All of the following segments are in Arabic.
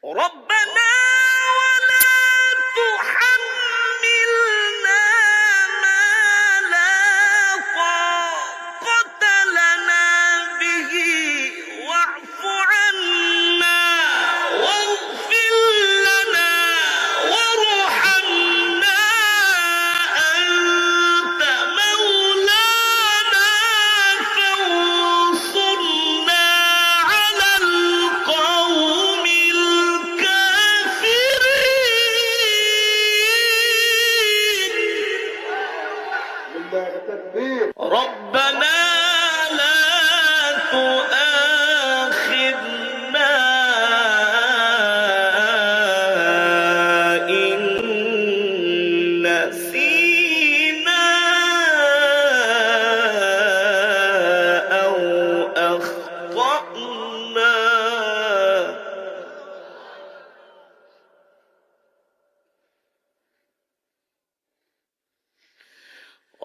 ربنا ولا تحملنا ما لا طاقة لنا به واعف عنا واغفر لنا وارحمنا أنت مولانا فانصرنا على القوم الكافرين. ربنا لا تؤاخذنا إن نسينا أو أخطأنا.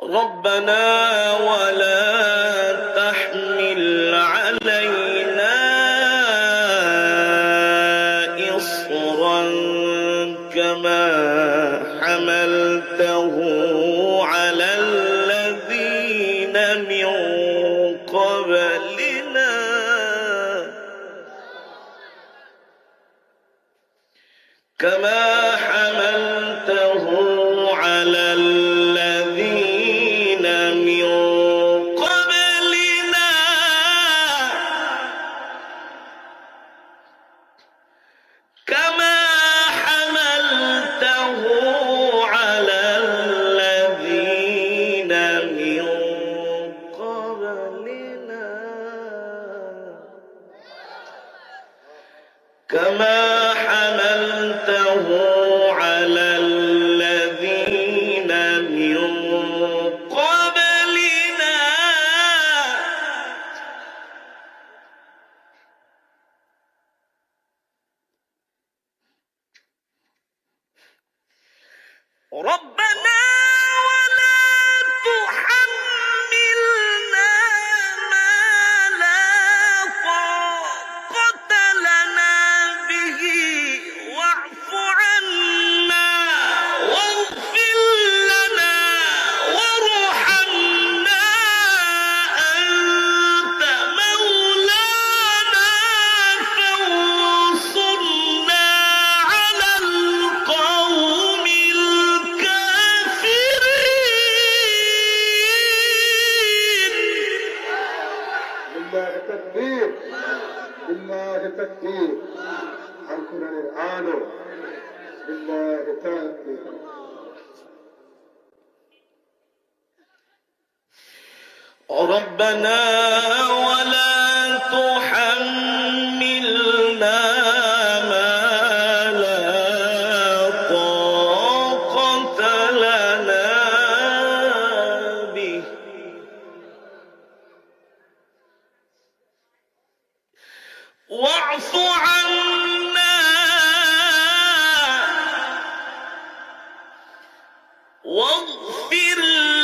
ربنا ولا تحمل علينا إصرا كما حملته على الذين من قبلنا كما حملته على الذين من قبلنا كما حملته على الذين من قبلنا كما حملته على الذين من قبلنا. ربنا ولا تحملنا ما لا طاقة لنا به واعف عنا واغفر لنا وارحمنا أنت مولانا فانصرنا على القوم الكافرين. لله تكبير لله تكبير القرآن الآن لله تكبير. ربنا ولا تحملنا ما لا طاقة لنا به واعف عنا واغفر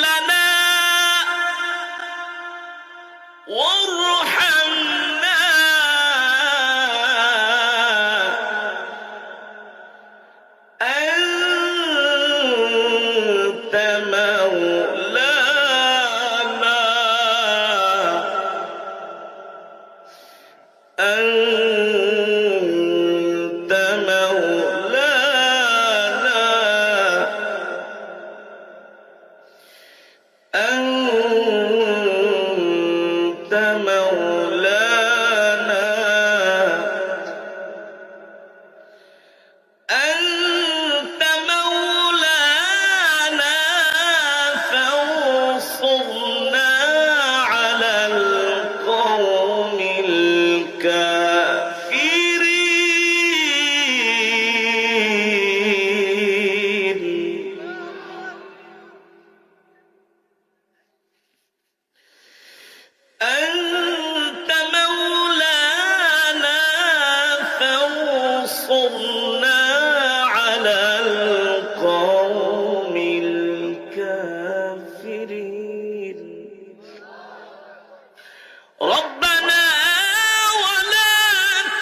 لنا وارحمنا أنت مولانا أنت مولانا أنت مولانا أنت مولانا فانصرنا على القوم الكافرين. أنت مولانا فانصرنا على القوم الكافرين. ربنا ولا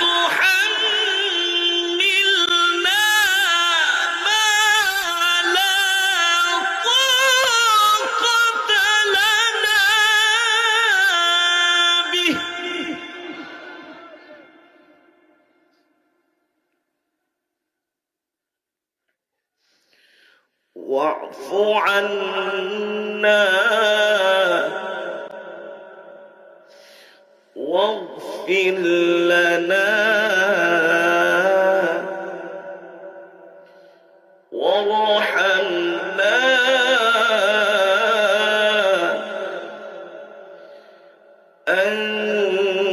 تحملنا به واعف عنا واغفر لنا وارحمنا